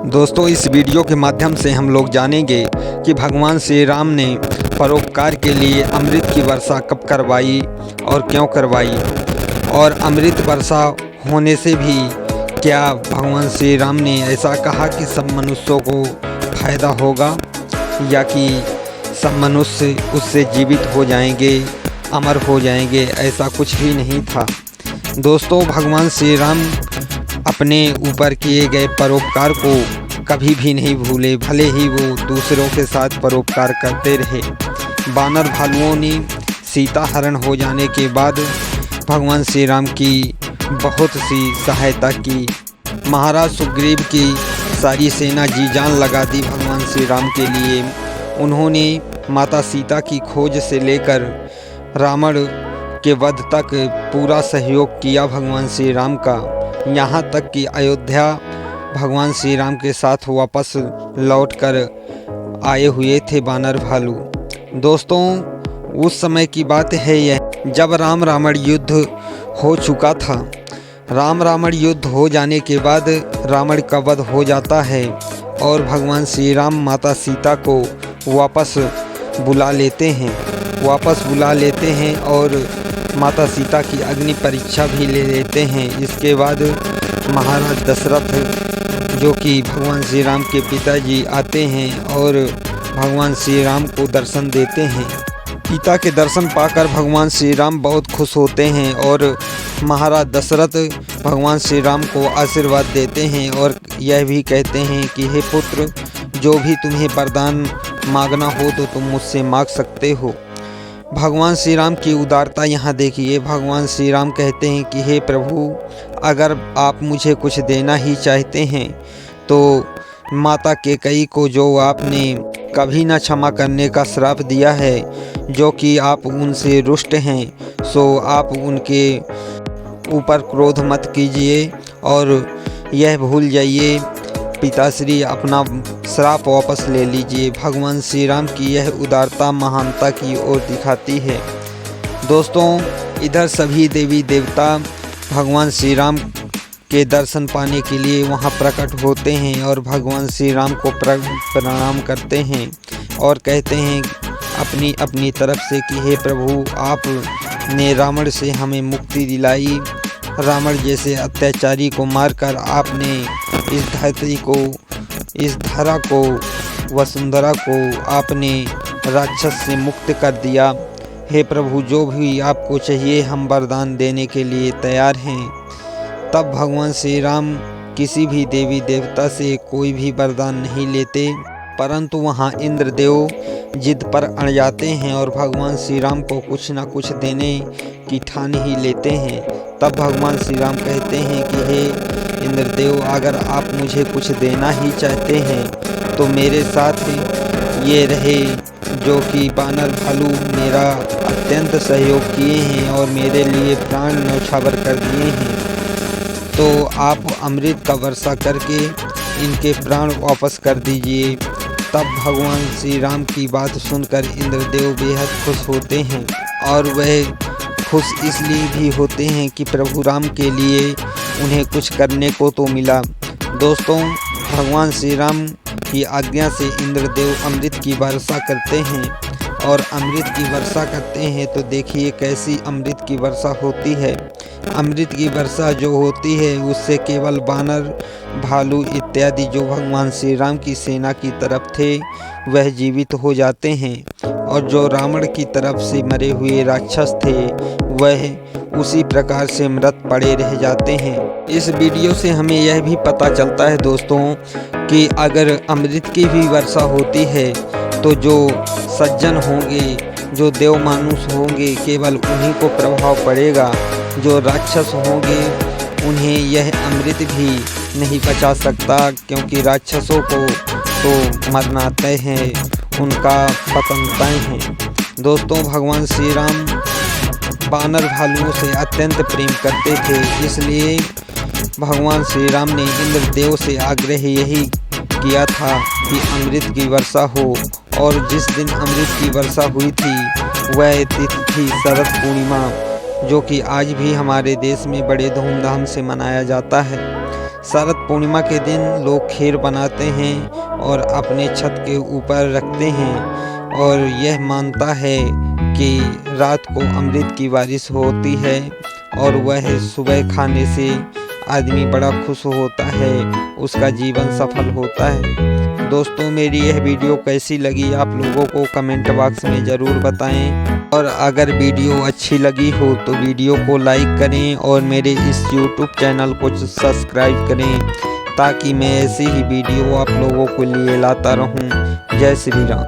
दोस्तों, इस वीडियो के माध्यम से हम लोग जानेंगे कि भगवान श्री राम ने परोपकार के लिए अमृत की वर्षा कब करवाई और क्यों करवाई, और अमृत वर्षा होने से भी क्या भगवान श्री राम ने ऐसा कहा कि सब मनुष्यों को फायदा होगा या कि सब मनुष्य उससे जीवित हो जाएंगे, अमर हो जाएंगे। ऐसा कुछ भी नहीं था। दोस्तों, भगवान श्री राम अपने ऊपर किए गए परोपकार को कभी भी नहीं भूले, भले ही वो दूसरों के साथ परोपकार करते रहे। बानर भालुओं ने सीता हरण हो जाने के बाद भगवान श्री राम की बहुत सी सहायता की। महाराज सुग्रीव की सारी सेना जी जान लगा दी भगवान श्री राम के लिए। उन्होंने माता सीता की खोज से लेकर रावण के वध तक पूरा सहयोग किया भगवान श्री राम का। यहाँ तक कि अयोध्या भगवान श्री राम के साथ वापस लौटकर आए हुए थे बानर भालू। दोस्तों, उस समय की बात है यह, जब राम रावण युद्ध हो चुका था। राम रावण युद्ध हो जाने के बाद रावण का वध हो जाता है और भगवान श्री राम माता सीता को वापस बुला लेते हैं और माता सीता की अग्नि परीक्षा भी ले लेते हैं। इसके बाद महाराज दशरथ, जो कि भगवान श्री राम के पिताजी, आते हैं और भगवान श्री राम को दर्शन देते हैं। पिता के दर्शन पाकर भगवान श्री राम बहुत खुश होते हैं और महाराज दशरथ भगवान श्री राम को आशीर्वाद देते हैं और यह भी कहते हैं कि हे पुत्र, जो भी तुम्हें वरदान मांगना हो तो तुम मुझसे मांग सकते हो। भगवान श्री राम की उदारता यहाँ देखिए। भगवान श्री राम कहते हैं कि हे प्रभु, अगर आप मुझे कुछ देना ही चाहते हैं तो माता कैकेयी को, जो आपने कभी न क्षमा करने का श्राप दिया है, जो कि आप उनसे रुष्ट हैं, सो आप उनके ऊपर क्रोध मत कीजिए और यह भूल जाइए, पिताश्री अपना श्राप वापस ले लीजिए। भगवान श्री राम की यह उदारता महानता की ओर दिखाती है। दोस्तों, इधर सभी देवी देवता भगवान श्री राम के दर्शन पाने के लिए वहां प्रकट होते हैं और भगवान श्री राम को प्रणाम करते हैं और कहते हैं अपनी अपनी तरफ से कि हे प्रभु, आपने रावण से हमें मुक्ति दिलाई। रावण जैसे अत्याचारी को मारकर आपने इस धरती को, इस धरा को, वसुंधरा को आपने राक्षस से मुक्त कर दिया। हे प्रभु, जो भी आपको चाहिए हम वरदान देने के लिए तैयार हैं। तब भगवान श्री राम किसी भी देवी देवता से कोई भी वरदान नहीं लेते, परंतु वहाँ इंद्रदेव जिद पर अड़ जाते हैं और भगवान श्री राम को कुछ ना कुछ देने की ठान ही लेते हैं। तब भगवान श्री राम कहते हैं कि हे इंद्रदेव, अगर आप मुझे कुछ देना ही चाहते हैं तो मेरे साथ ये रहे, जो कि बानर भालू मेरा अत्यंत सहयोग किए हैं और मेरे लिए प्राण न्यौछावर कर दिए हैं, तो आप अमृत का वर्षा करके इनके प्राण वापस कर दीजिए। तब भगवान श्री राम की बात सुनकर इंद्रदेव बेहद खुश होते हैं और वह खुश इसलिए भी होते हैं कि प्रभु राम के लिए उन्हें कुछ करने को तो मिला। दोस्तों, भगवान श्री राम की आज्ञा से इंद्रदेव अमृत की वर्षा करते हैं और अमृत की वर्षा करते हैं तो देखिए कैसी अमृत की वर्षा होती है। अमृत की वर्षा जो होती है उससे केवल बानर भालू इत्यादि जो भगवान श्री राम की सेना की तरफ थे वह जीवित हो जाते हैं और जो रावण की तरफ से मरे हुए राक्षस थे वह उसी प्रकार से मृत पड़े रह जाते हैं। इस वीडियो से हमें यह भी पता चलता है दोस्तों कि अगर अमृत की भी वर्षा होती है तो जो सज्जन होंगे, जो देव मानुष होंगे, केवल उन्हीं को प्रभाव पड़ेगा। जो राक्षस होंगे उन्हें यह अमृत भी नहीं बचा सकता, क्योंकि राक्षसों को तो मरना तय है, उनका पतन तय है। दोस्तों, भगवान श्री राम बानर भालुओं से अत्यंत प्रेम करते थे, इसलिए भगवान श्री राम ने इंद्रदेव से आग्रह यही किया था कि अमृत की वर्षा हो। और जिस दिन अमृत की वर्षा हुई थी वह तिथि थी शरद पूर्णिमा, जो कि आज भी हमारे देश में बड़े धूमधाम से मनाया जाता है। शरद पूर्णिमा के दिन लोग खीर बनाते हैं और अपने छत के ऊपर रखते हैं और यह मानता है कि रात को अमृत की बारिश होती है और वह सुबह खाने से आदमी बड़ा खुश होता है, उसका जीवन सफल होता है। दोस्तों, मेरी यह वीडियो कैसी लगी आप लोगों को कमेंट बॉक्स में ज़रूर बताएं और अगर वीडियो अच्छी लगी हो तो वीडियो को लाइक करें और मेरे इस YouTube चैनल को सब्सक्राइब करें ताकि मैं ऐसी ही वीडियो आप लोगों के लिए लाता रहूं। जय श्री राम।